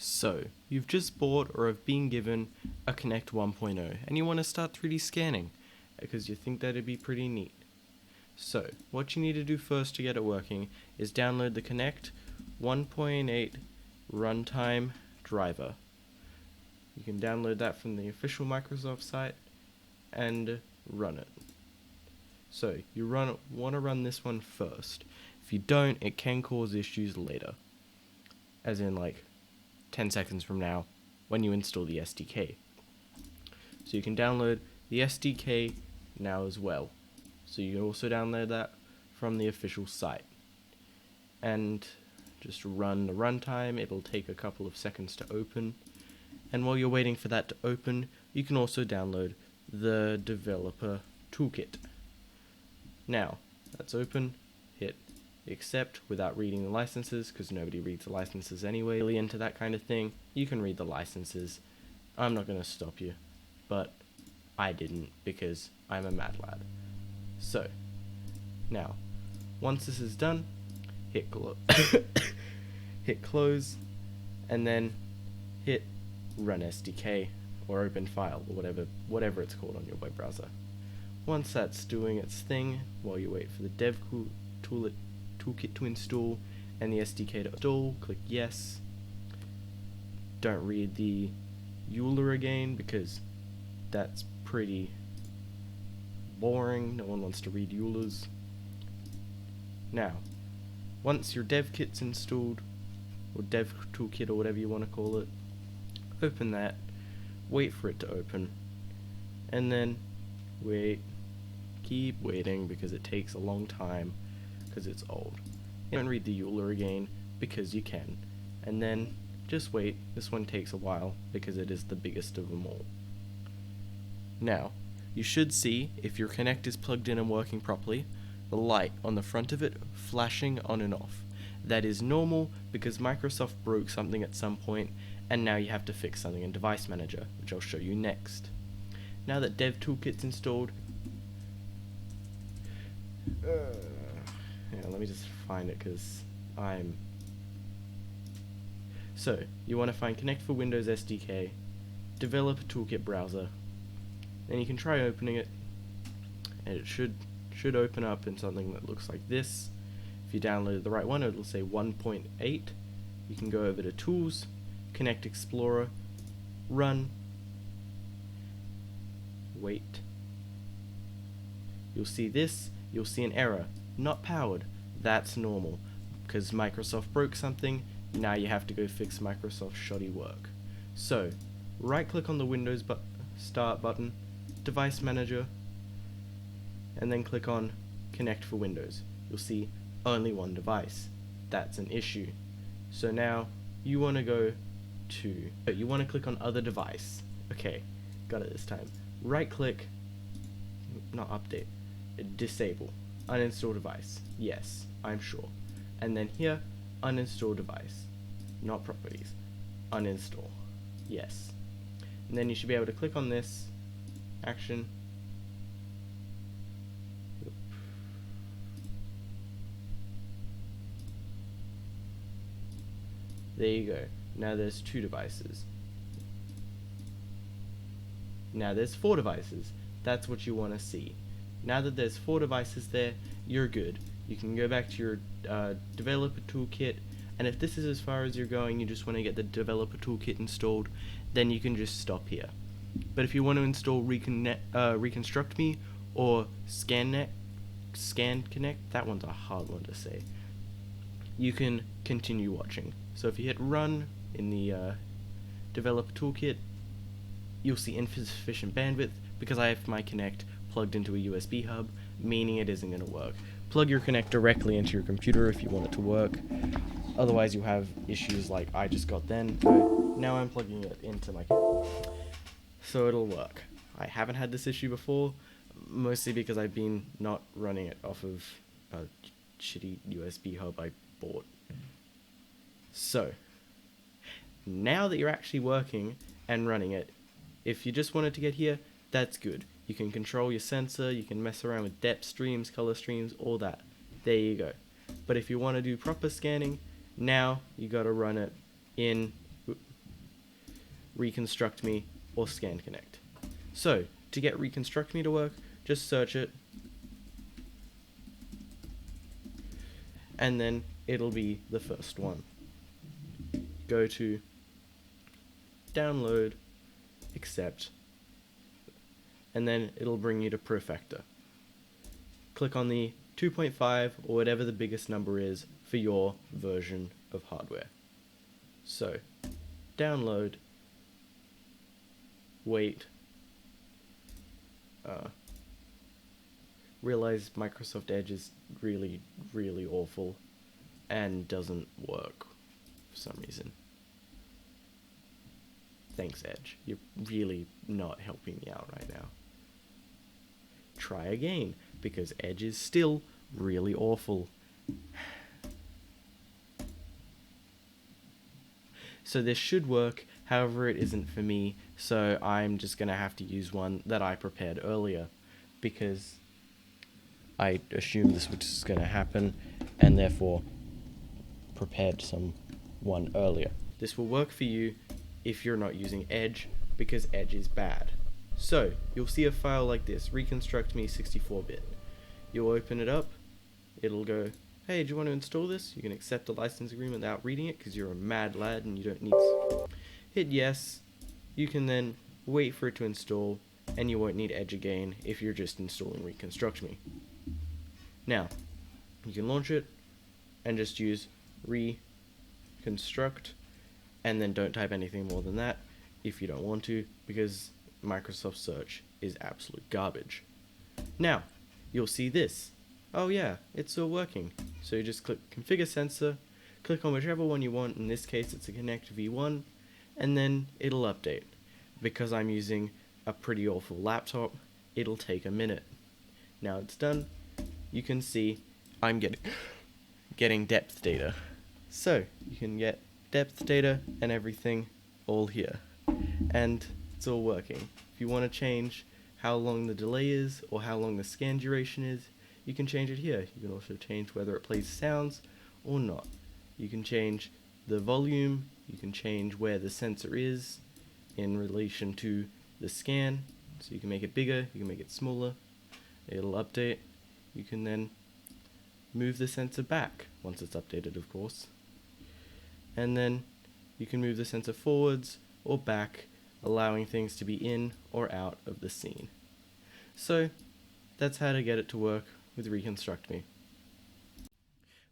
So, you've just bought or have been given a Kinect 1.0 and you want to start 3D scanning because you think that'd be pretty neat. So, what you need to do first to get it working is download the Kinect 1.8 runtime driver. You can download that from the official Microsoft site and run it. So, you want to run this one first. If you don't, it can cause issues later. As in, like, 10 seconds from now when you install the SDK. So you can download the SDK now as well. So you can also download that from the official site. And just run the runtime. It'll take a couple of seconds to open. And while you're waiting for that to open, you can also download the developer toolkit. Now, that's open. Hit accept without reading the licenses, because nobody reads the licenses anyway. Really into that kind of thing, you can read the licenses. I'm not going to stop you, but I didn't because I'm a mad lad. So, now, once this is done, hit hit close, and then hit run SDK or open file or whatever it's called on your web browser. Once that's doing its thing, while you wait for the dev toolkit to install and the SDK to install, click yes. Don't read the EULA again because that's pretty boring. No one wants to read EULAs. Now, once your dev kit's installed, or dev toolkit or whatever you want to call it, open that, wait for it to open, and then keep waiting because it takes a long time because it's old. You don't read the EULA again because you can, and then just wait. This one takes a while because it is the biggest of them all. Now, you should see, if your Kinect is plugged in and working properly, the light on the front of it flashing on and off. That is normal because Microsoft broke something at some point and now you have to fix something in Device Manager, which I'll show you next. Now that Dev Toolkit's installed, let me just find it because So, you want to find Kinect for Windows SDK, Developer Toolkit browser, then you can try opening it, and it should open up in something that looks like this. If you downloaded the right one, it'll say 1.8. You can go over to Tools, Kinect Explorer, Run, wait. You'll see this, you'll see an error, not powered. That's normal, because Microsoft broke something. Now you have to go fix Microsoft's shoddy work. So, right click on the Windows Start button, Device Manager, and then click on Kinect for Windows. You'll see only one device. That's an issue. So now you want to click on Other Device. Okay, got it this time. Right click, not update, disable, uninstall device. Yes, I'm sure. And then here, uninstall device, not properties, uninstall. Yes. And then you should be able to click on this action. There you go. Now there's 2 devices. Now there's 4 devices. That's what you want to see. Now that there's 4 devices there, you're good. You can go back to your developer toolkit, and if this is as far as you're going, you just want to get the developer toolkit installed, then you can just stop here. But if you want to install Reconstruct Me or Scan Kinect, that one's a hard one to say, you can continue watching. So if you hit run in the developer toolkit, you'll see insufficient bandwidth because I have my Kinect plugged into a USB hub, meaning it isn't going to work. Plug your Kinect directly into your computer if you want it to work. Otherwise you'll have issues like I just got then. So now I'm plugging it into my Kinect, so it'll work. I haven't had this issue before, mostly because I've been not running it off of a shitty USB hub I bought. So, now that you're actually working and running it, if you just wanted to get here, that's good. You can control your sensor, you can mess around with depth streams, color streams, all that. There you go. But if you want to do proper scanning, now you gotta run it in Reconstruct Me, or Scan Kinect. So, to get Reconstruct Me to work, just search it, and then it'll be the first one. Go to Download, Accept, and then it'll bring you to Profactor. Click on the 2.5 or whatever the biggest number is for your version of hardware. So, download, wait, realize Microsoft Edge is really, really awful and doesn't work for some reason. Thanks, Edge. You're really not helping me out right now. Try again, because Edge is still really awful. So this should work, however it isn't for me, so I'm just going to have to use one that I prepared earlier, because I assumed this was going to happen, and therefore prepared one earlier. This will work for you if you're not using Edge, because Edge is bad. So, you'll see a file like this, Reconstruct Me 64-bit. You'll open it up, it'll go, hey, do you want to install this? You can accept the license agreement without reading it, because you're a mad lad and you don't need to. Hit yes, you can then wait for it to install, and you won't need Edge again if you're just installing Reconstruct Me. Now, you can launch it, and just use Reconstruct, and then don't type anything more than that if you don't want to, because Microsoft Search is absolute garbage. Now, you'll see this. Oh yeah, it's still working. So you just click Configure Sensor, click on whichever one you want, in this case it's a Kinect V1, and then it'll update. Because I'm using a pretty awful laptop, it'll take a minute. Now it's done, you can see I'm getting depth data. So, you can get depth data and everything all here. And it's all working. If you want to change how long the delay is or how long the scan duration is, you can change it here. You can also change whether it plays sounds or not. You can change the volume, you can change where the sensor is in relation to the scan. So you can make it bigger, you can make it smaller, it'll update. You can then move the sensor back once it's updated, of course. And then you can move the sensor forwards or back, allowing things to be in or out of the scene. So, that's how to get it to work with Reconstruct Me.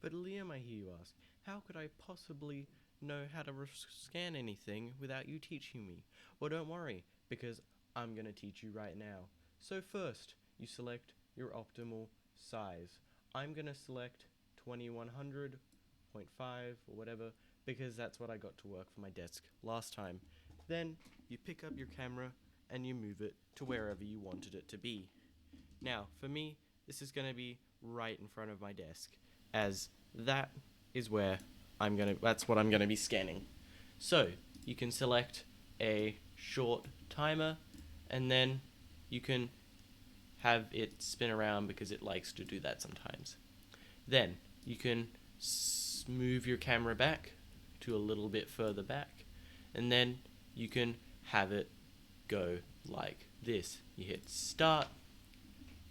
But Liam, I hear you ask, how could I possibly know how to scan anything without you teaching me? Well, don't worry, because I'm going to teach you right now. So first, you select your optimal size. I'm going to select 2100, 0.5 or whatever, because that's what I got to work for my desk last time. Then you pick up your camera and you move it to wherever you wanted it to be. Now, for me, this is going to be right in front of my desk, as that is where that's what I'm going to be scanning. So, you can select a short timer, and then you can have it spin around because it likes to do that sometimes. Then, you can move your camera back to a little bit further back, and then you can have it go like this. You hit start,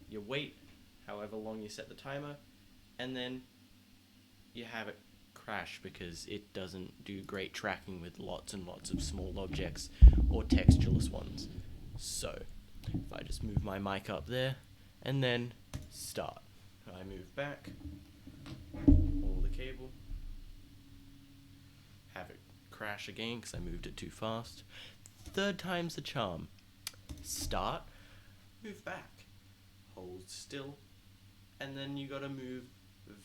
you wait however long you set the timer, and then you have it crash because it doesn't do great tracking with lots and lots of small objects or textureless ones. So, if I just move my mic up there, and then start. I move back, pull the cable, have it crash again because I moved it too fast. Third time's the charm. Start, move back, hold still, and then you gotta move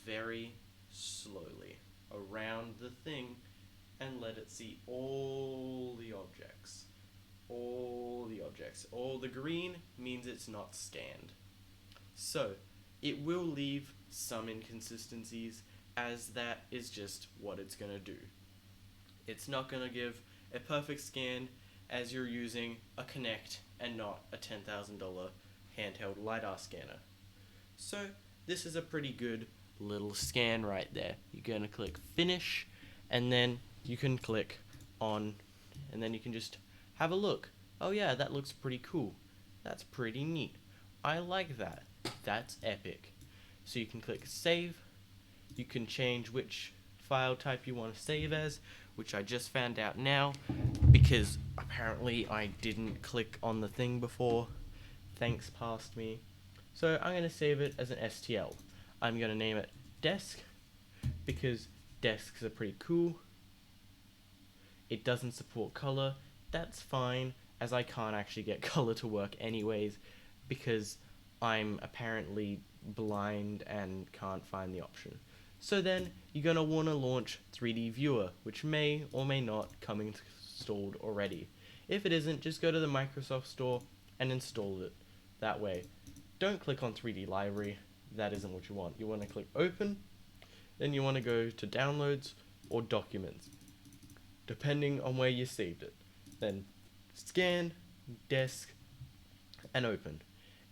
very slowly around the thing and let it see all the objects. All the objects. All the green means it's not scanned. So, it will leave some inconsistencies, as that is just what it's gonna do. It's not gonna give a perfect scan as you're using a Kinect and not a $10,000 handheld LiDAR scanner. So, this is a pretty good little scan right there. You're going to click finish, and then you can click on, and then you can just have a look. Oh yeah, that looks pretty cool. That's pretty neat. I like that. That's epic. So you can click save. You can change which file type you want to save as, which I just found out now because apparently I didn't click on the thing before. Thanks past me. So I'm going to save it as an STL. I'm going to name it desk because desks are pretty cool. It doesn't support color. That's fine, as I can't actually get color to work anyways because I'm apparently blind and can't find the option. So then you're going to want to launch 3D Viewer, which may or may not come installed already. If it isn't, just go to the Microsoft Store and install it that way. Don't click on 3D Library, that isn't what you want. You want to click Open, then you want to go to Downloads or Documents, depending on where you saved it. Then Scan, Desk, and Open.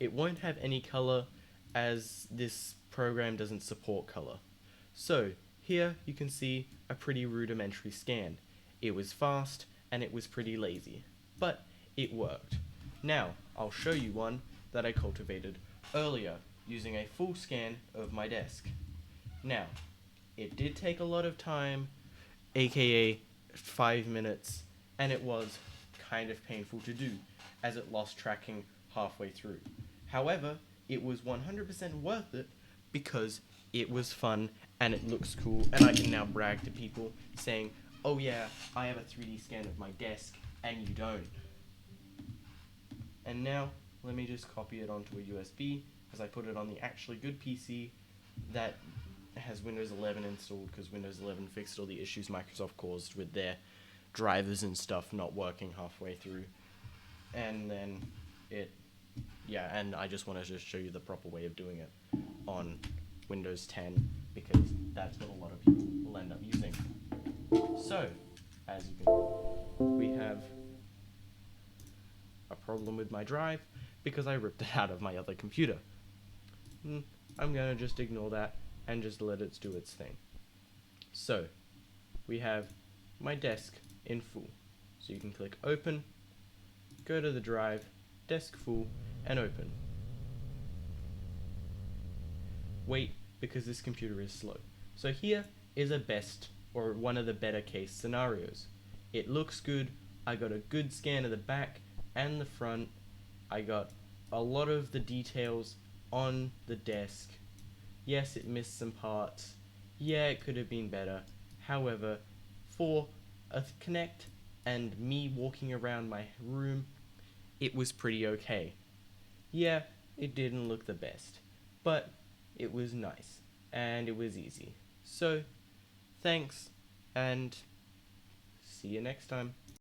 It won't have any color as this program doesn't support color. So here you can see a pretty rudimentary scan. It was fast and it was pretty lazy, but it worked. Now I'll show you one that I cultivated earlier using a full scan of my desk. Now, it did take a lot of time, aka 5 minutes, and it was kind of painful to do as it lost tracking halfway through. However, it was 100% worth it because it was fun and it looks cool, and I can now brag to people saying, oh yeah, I have a 3D scan of my desk and you don't. And now let me just copy it onto a USB as I put it on the actually good PC that has Windows 11 installed because Windows 11 fixed all the issues Microsoft caused with their drivers and stuff not working halfway through. And then and I just wanted to show you the proper way of doing it on Windows 10 because that's what a lot of people will end up using. So, as you can, we have a problem with my drive because I ripped it out of my other computer. I'm gonna just ignore that and just let it do its thing. So, we have my desk in full. So you can click open, go to the drive, desk full, and open. Wait, because this computer is slow. So here is a best, or one of the better case scenarios. It looks good, I got a good scan of the back and the front, I got a lot of the details on the desk. Yes, it missed some parts. Yeah, it could have been better. However, for a Kinect and me walking around my room, it was pretty okay. Yeah, it didn't look the best, but it was nice and it was easy. So, thanks and see you next time.